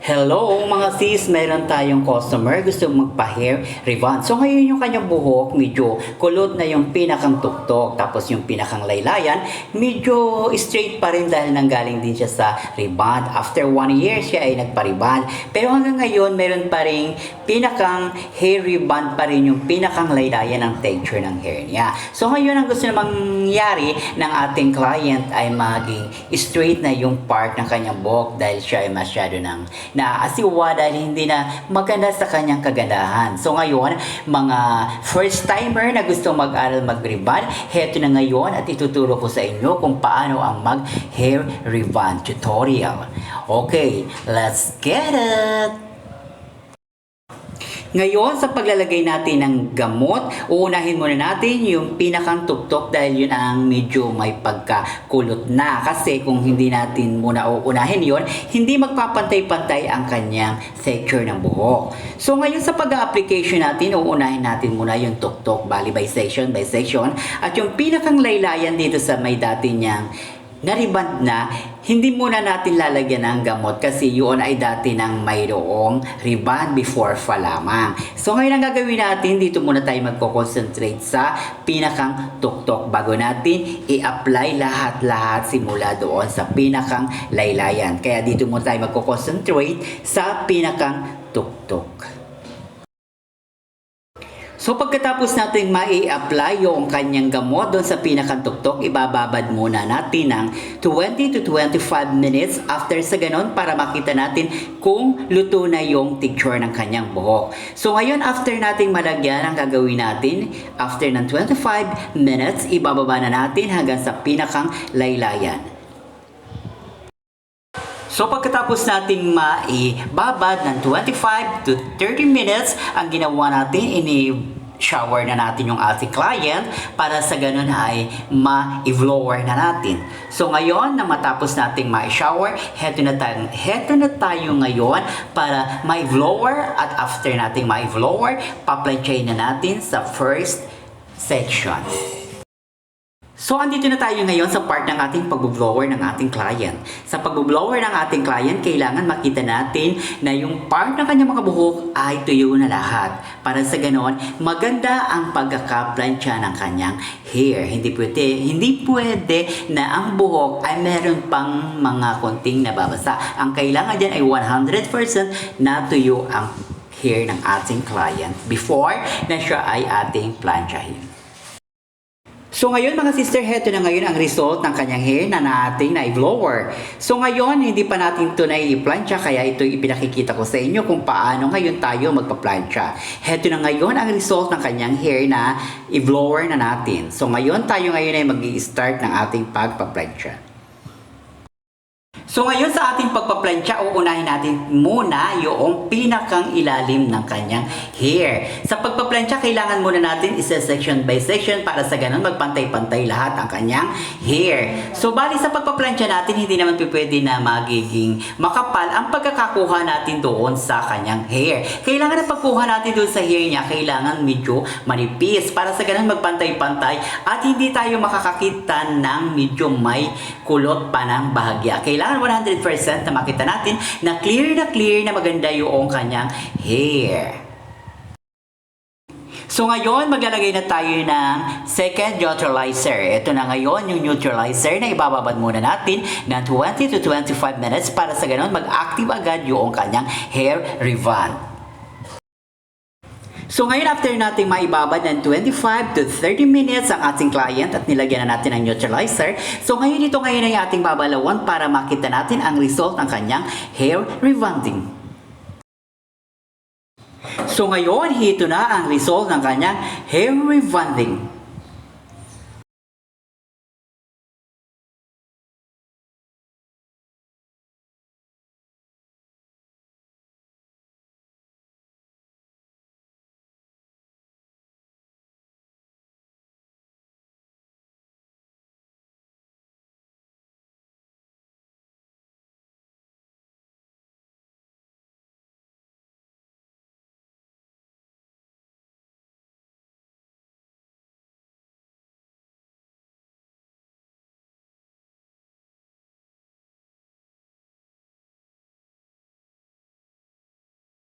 Hello mga sis, meron tayong customer gusto magpa-hair rebond. So ngayon yung kanyang buhok medyo kulot na yung pinakang tuktok, tapos yung pinakang laylayan medyo straight pa rin dahil nanggaling din siya sa rebond. After 1 year siya ay nagpa-rebond. Pero hanggang ngayon meron pa rin pinakang hair rebond pa rin yung pinakang laylayan ng texture ng hair niya. So ngayon ang gusto namang mangyari ng ating client ay maging straight na yung part ng kanyang buhok dahil siya ay masyado ng naasiwa dahil hindi na maganda sa kanyang kagandahan. So ngayon, mga first timer na gusto mag-aral mag-rebond, heto na ngayon at ituturo ko sa inyo kung paano ang mag-hair rebond tutorial. Okay, let's get it! Ngayon, sa paglalagay natin ng gamot, uunahin muna natin yung pinakang tuktok dahil yun ang medyo may pagkakulot na. Kasi kung hindi natin muna uunahin yun, hindi magpapantay-pantay ang kanyang texture ng buhok. So ngayon sa pag-application natin, uunahin natin muna yung tuktok, bali by section. At yung pinakang laylayan dito sa may dati niyang na-rebond na, hindi muna natin lalagyan ng gamot kasi yun ay dati ng mayroong rebond before pa lamang. So ngayon ang gagawin natin, dito muna tayo magko-concentrate sa pinakang tuktok bago natin i-apply lahat-lahat simula doon sa pinakang laylayan. Kaya dito muna tayo magko-concentrate sa pinakang tuktok. So pagkatapos natin mai-apply yung kanyang gamot doon sa pinakantugtok, ibababad muna natin ng 20 to 25 minutes after sa ganon para makita natin kung luto na yung texture ng kanyang buhok. So ngayon after nating malagyan, ang gagawin natin, after ng 25 minutes, ibababa na natin hanggang sa pinakang laylayan. So pagkatapos nating maibabad ng 25 to 30 minutes, ang ginawa natin, shower na natin yung ating client para sa ganun ay ma-blower na natin. So ngayon na matapos nating ma-shower, heto na tayo ngayon para ma-blower, at after nating ma-blower, pa-planchain na natin sa first section. So, andito na tayo ngayon sa part ng ating pag-blower ng ating client. Sa pag-blower ng ating client, kailangan makita natin na yung part ng kanyang mga buhok ay tuyo na lahat. Para sa ganon, maganda ang pagkakaplansya ng kanyang hair. Hindi pwede na ang buhok ay meron pang mga konting nababasa. Ang kailangan dyan ay 100% na tuyo ang hair ng ating client before na siya ay ating plansyahin. So ngayon mga sister, heto na ngayon ang result ng kanyang hair na ating na-blower. So ngayon, hindi pa natin ito na-i-plancha, kaya ito ipinakikita ko sa inyo kung paano ngayon tayo magpa-plancha. Heto na ngayon ang result ng kanyang hair na i-blower na natin. So ngayon, tayo ngayon ay mag-i-start ng ating pagpa-plancha. So ngayon sa ating pagpaplansya, uunahin natin muna yung pinakang ilalim ng kanyang hair. Sa pagpaplansya, kailangan muna natin isa section by section para sa ganun magpantay-pantay lahat ang kanyang hair. So bali sa pagpaplansya natin, hindi naman pwede na magiging makapal ang pagkakakuha natin doon sa kanyang hair. Kailangan na pagkuha natin doon sa hair niya, kailangan medyo manipis para sa ganun magpantay-pantay at hindi tayo makakakita ng medyo may kulot pa ng bahagya. Kailangan 100% na makita natin na clear na maganda yung kanyang hair. So ngayon, maglalagay na tayo ng second neutralizer. Ito na ngayon yung neutralizer na ibababad muna natin ng 20 to 25 minutes para sa ganun mag-active agad yung kanyang hair rebond. So ngayon, after natin maibabad ng 25 to 30 minutes ang ating client at nilagyan na natin ang neutralizer, so ngayon ito ngayon ay ating babalawan para makita natin ang result ng kanyang hair rebonding. So ngayon, ito na ang result ng kanyang hair rebonding.